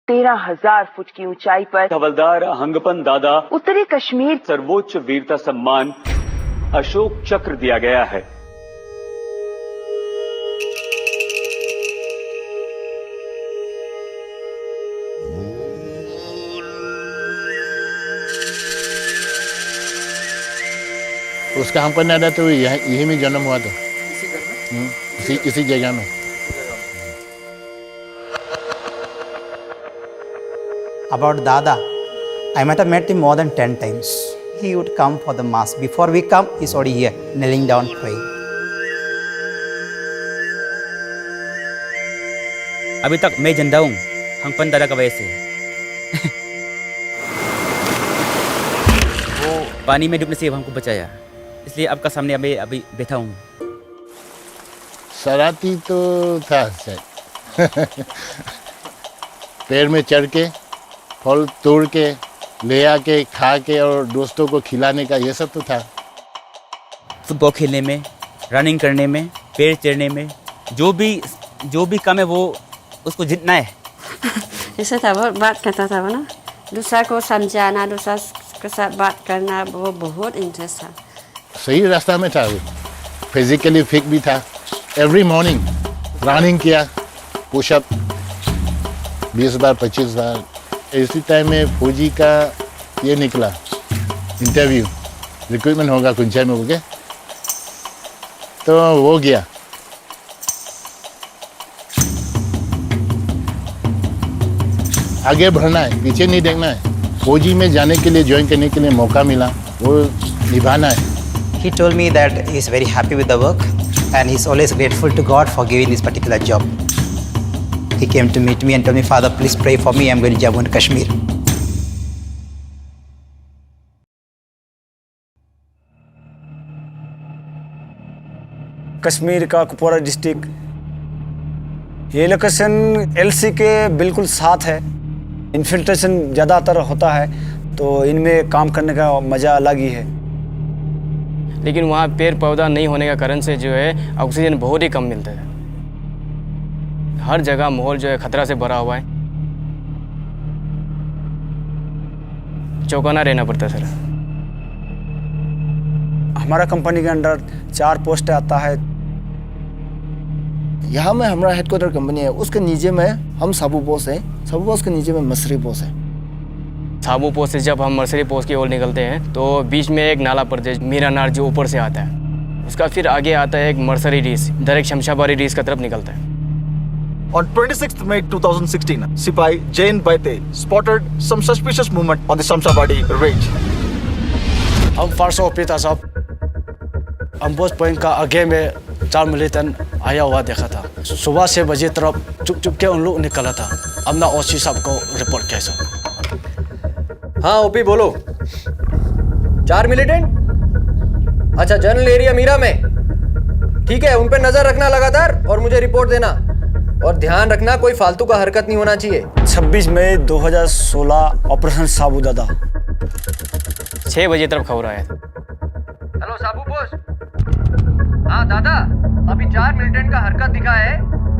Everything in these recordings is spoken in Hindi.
13,000 फुट की ऊंचाई पर हवलदार हंगपन दादा उत्तरी कश्मीर सर्वोच्च वीरता सम्मान अशोक चक्र दिया गया है। उसका हम पर दादा तो यही में जन्म हुआ था, इसी जगह में। About Dada, I might have met him more than 10 times. He would come for the mass. Before we come, he's already here, kneeling down, praying. अभी तक मैं जिंदा हूँ हंगपन दादा की वजह से। वो पानी में डूबने से हमको बचाया, इसलिए आपका सामने अभी बैठा हूँ। शरारती तो था शायद। पेड़ में चढ़ के फल तोड़ के ले आके खा के और दोस्तों को खिलाने का ये सब तो था। फुटबॉल खेलने में, रनिंग करने में, पेड़ चढ़ने में, जो भी काम है वो उसको जीतना है। जैसे था बहुत बात करता था वो ना, दूसरा को समझाना, दूसरा के साथ बात करना, वो बहुत इंटरेस्ट था। सही रास्ता में था वो, फिजिकली फिट भी था। एवरी मॉर्निंग रनिंग किया, पुशअप 20 बार 25 बार। इसी टाइम में फौजी का ये निकला इंटरव्यू, रिक्रूटमेंट होगा कुंचाई में होके, तो वो गया। आगे बढ़ना है, पीछे नहीं देखना है। फौजी में जाने के लिए, ज्वाइन करने के लिए मौका मिला, वो निभाना है। He told me that he's very happy with the work and he's always grateful to God for giving this particular job. He came to meet me and told me, Father, please pray for me. I'm going to Jammu and Kashmir. Kashmir का कुपवारा डिस्ट्रिक्ट, ये लोकेशन एलसी के बिल्कुल साथ है। इन्फिल्ट्रेशन ज़्यादातर होता है, तो इनमें काम करने का मज़ा अलग ही है। लेकिन वहाँ पेड़ पौधा नहीं होने का कारण से जो है ऑक्सीजन बहुत ही कम मिलता है। हर जगह माहौल जो है खतरा से भरा हुआ है, चौकन्ना रहना पड़ता है सर। हमारा कंपनी के अंडर 4 पोस्ट आता है। यहाँ में हमारा हेडक्वार्टर कंपनी है, उसके नीचे में हम साबू पोस्ट है, साबू पोस्ट के नीचे में मसरी पोस्ट है। साबू पोस्ट से जब हम मर्सरी पोस्ट की ओर निकलते हैं तो बीच में एक नाला पड़ता है, मीरा नार, जो ऊपर से आता है। उसका फिर आगे आता है एक मर्सरी रीस, डायरेक्ट शमशाबादी रीस की तरफ निकलता है। On 26th May 2016, Sipai Jain Baite spotted some suspicious movement on the Shamshabadi range. हम फारसो पीता साहब अम्बोज पॉइंट का आगे में 4 मिलिटेंट आया हुआ देखा था। सुबह 6 बजे तरफ चुप के उन लोग निकला था। हमने ओसी साहब को रिपोर्ट किया साहब। हाँ ओपी बोलो। 4 मिलिटेंट? अच्छा, जनरल एरिया मीरा में। ठीक है, उन पे नजर रखना लगातार और मुझे रिपोर्ट देना। और ध्यान रखना कोई फालतू का हरकत नहीं होना चाहिए। 26 मई 2016 ऑपरेशन साबू दादा 6 बजे तरफ खबर आया था। हेलो साबू पोस्ट। हाँ दादा, अभी 4 मिलिटेंट का हरकत दिखा है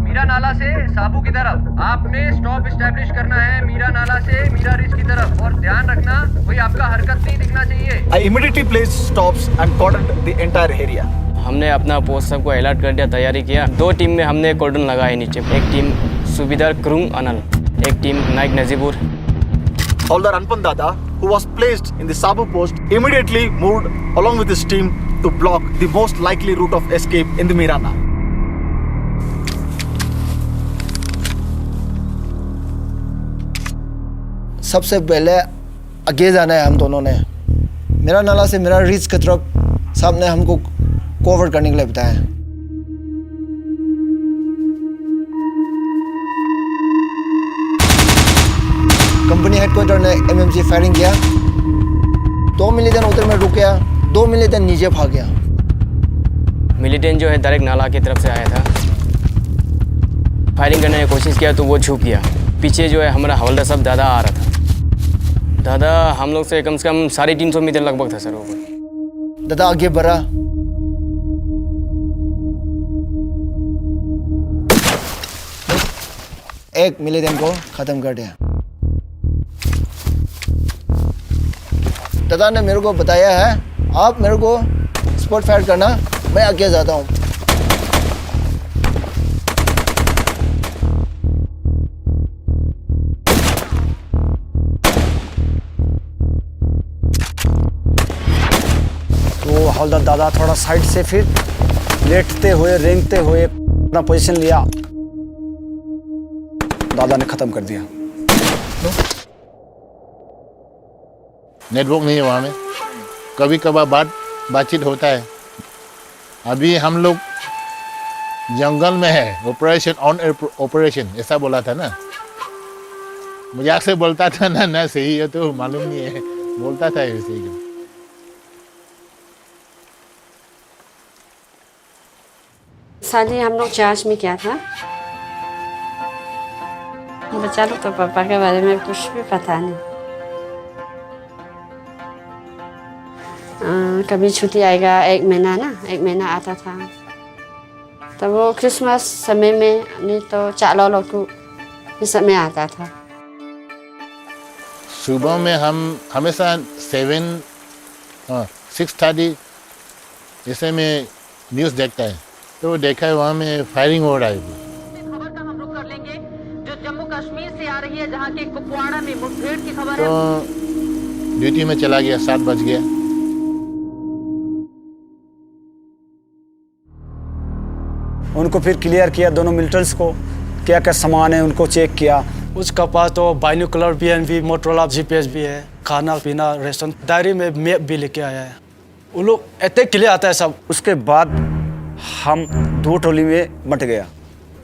मीरा नाला से साबू की तरफ। आपने स्टॉप एस्टैब्लिश करना है मीरा नाला से मीरा रिज की तरफ, और ध्यान रखना कोई आपका हरकत नहीं दिखना चाहिए। I immediately placed stops and cordoned the entire area. हमने अपना पोस्ट सबको अलर्ट कर दिया, तैयारी किया। 2 टीम में हमने कॉर्डन लगाए नीचे। एक टीम सुबेदार क्रुंग अनल, एक team Naik Najibur. Haldar Anpan Dada, who was placed in the Sabu post, immediately moved along with his team to block the most likely route of escape in the Mirana. सबसे पहले आगे जाना है हम दोनों ने। मेरा नाला से मेरा रिच की तरफ साहब ने हमको कवर करने के लिए बताया। कंपनी हेडक्वार्टर ने एमएमजी फायरिंग किया। 2 मिलिटेंट उधर में रुक गया, 2 मिलिटेंट नीचे भाग गया। मिलिटेंट जो है डायरेक्ट नाला की तरफ से आया था। फायरिंग करने की कोशिश किया तो वो छुप गया। पीछे जो है हमारा हवलदार साहब दादा आ रहा था। दादा हम लोग से कम 350 मीटर लगभग था सर वो। दादा आगे बढ़ा, एक मिलिटेंट को खत्म कर दिया। दादा ने मेरे को बताया है, आप मेरे को स्पॉट फायर करना, मैं आगे जाता हूँ। तो हवलदार दादा थोड़ा साइड से फिर लेटते हुए रेंगते हुए अपना पोजीशन लिया, दादा ने खत्म कर दिया। नेटवर्क नहीं है वहाँ में, कभी कभार बातचीत होता है। अभी हम लोग जंगल में है, ऑपरेशन ऑन ऑपरेशन ऐसा बोला था ना, मजाक से बोलता था ना सही है तो मालूम नहीं है, बोलता था ऐसे ही। शादी हम लोग चर्च में किया था। बच्चा लोग तो पापा के बारे में कुछ भी पता नहीं। कभी छुट्टी आएगा, एक महीना आता था। तब वो क्रिसमस समय में, नहीं तो चालो लोग इस समय आता था। सुबह में हम हमेशा 6:30 ऐसे में न्यूज़ देखता है, तो देखा है वहाँ में फायरिंग हो रहा है। खबर का हम रुख कर लेंगे जो जम्मू कश्मीर से आ रही है, जहाँ के कुपवाड़ा में मुठभेड़ की खबर है। तो ड्यूटी में चला गया, 7 बज गया। उनको फिर क्लियर किया, दोनों मिलिटेंट्स को क्या क्या सामान है उनको चेक किया। उसका पास तो बाइनोकुलर भी, मोटरोला GPS भी है, खाना पीना रेशन, डायरी में मैप भी लेके आया है। वो लोग इतने क्लियर आता है सब। उसके बाद हम 2 टोली में बंट गया,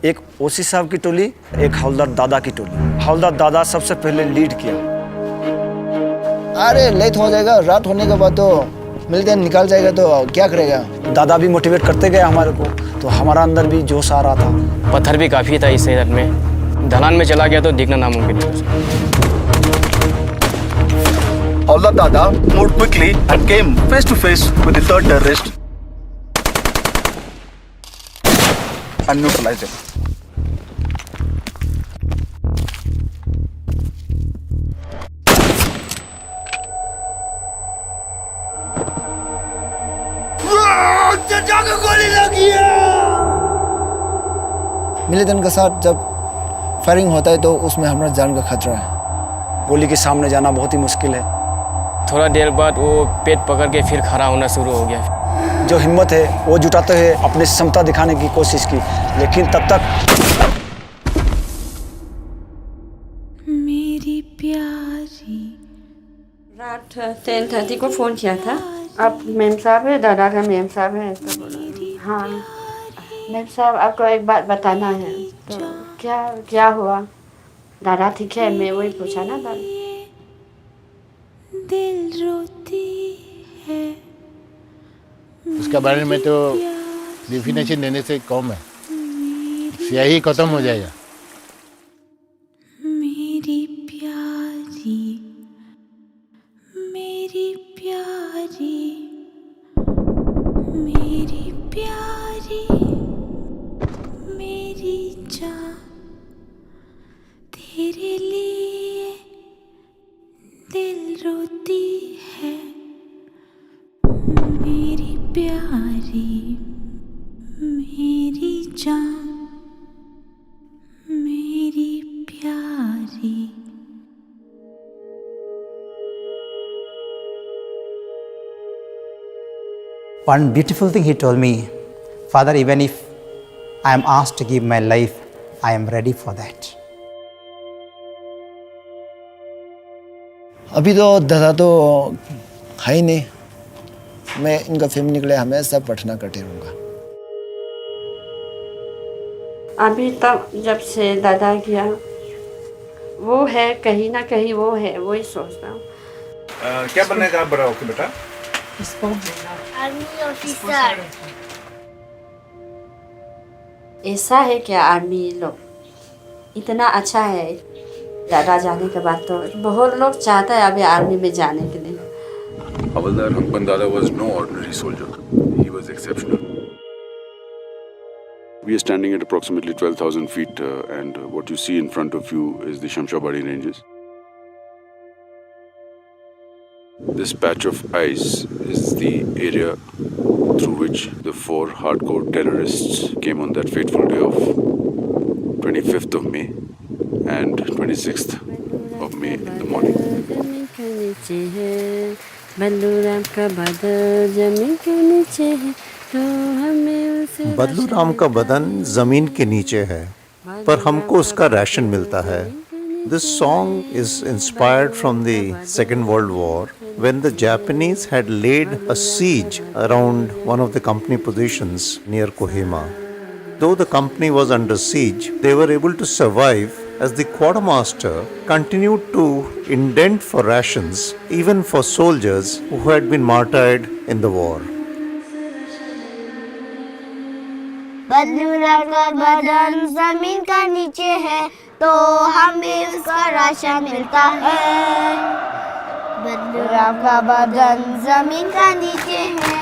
एक ओसी साहब की टोली, एक हवलदार दादा की टोली। हवलदार दादा सबसे पहले लीड किया। अरे लेट हो जाएगा, रात होने के बाद तो मिलते निकाल जाएगा, तो क्या करेगा। दादा भी मोटिवेट करते गए हमारे को, तो हमारा अंदर भी जोश आ रहा था। पत्थर भी काफ़ी था इस सेहत में, ढलान में चला गया तो दिखना नामुमकिन है। Hawldaar Dada moved quickly and came face to face with the third terrorist and neutralized him. Militant के साथ जब फायरिंग होता है तो उसमें हमारा जान का खतरा है। गोली के सामने जाना बहुत ही मुश्किल है। थोड़ा देर बाद वो पेट पकड़ के फिर खड़ा होना शुरू हो गया। जो हिम्मत है वो जुटाते हुए अपनी क्षमता दिखाने की कोशिश की, लेकिन तब तक मेरी प्यारी। रात 10:30 को फ़ोन किया था। आप मेम साहब है, दादा का मेम साहब है। तो हाँ मेम साहब, आपको एक बात बताना है। तो क्या हुआ? दादा ठीक है? मैं वही पूछा ना दादा। दिल रोती है। उसके बारे में तो डेफिनेशन देने से कम है, स्याही खत्म हो जाएगा। मेरी प्यारी, मेरी प्यारी, मेरी प्यारी, मेरी जान, तेरे लिए दिल रोती है। मेरी प्यारी, मेरी जान, मेरी प्यारी। One beautiful thing he told me, Father, even if I am asked to give my life, I am ready for that. अभी तो दादा तो है ही नहीं, मैं इनका फैमिली के लिए हमेशा प्रार्थना करते रहूँगा। अभी तक जब से दादा गया, वो है कहीं ना कहीं, वो है, वही सोचता हूँ। क्या बनने का बड़ा होके बेटा? Army officer. ऐसा है क्या? आर्मी लोग इतना अच्छा है। दादा जाने के बाद तो बहुत लोग चाहता है अभी आर्मी में जाने के लिए। Havaldar Hanpan Dada was no ordinary soldier. He was exceptional. We are standing at approximately 12,000 feet and what you see in front of you is the Shamshabari ranges. This patch of ice is the area through which the 4 hardcore terrorists came on that fateful day of 25th of May and 26th of May in the morning. बदलू राम का बदन जमीन के नीचे है, पर हमको उसका राशन मिलता है. This song is inspired from the Second World War, when the Japanese had laid a siege around one of the company positions near Kohima. Though the company was under siege, they were able to survive as the quartermaster continued to indent for rations even for soldiers who had been martyred in the war. बदलू राम का बदन जमीन का नीचे है, तो हमें उसका राशन मिलता है. बदलू राम का बदन जमीन का नीचे है.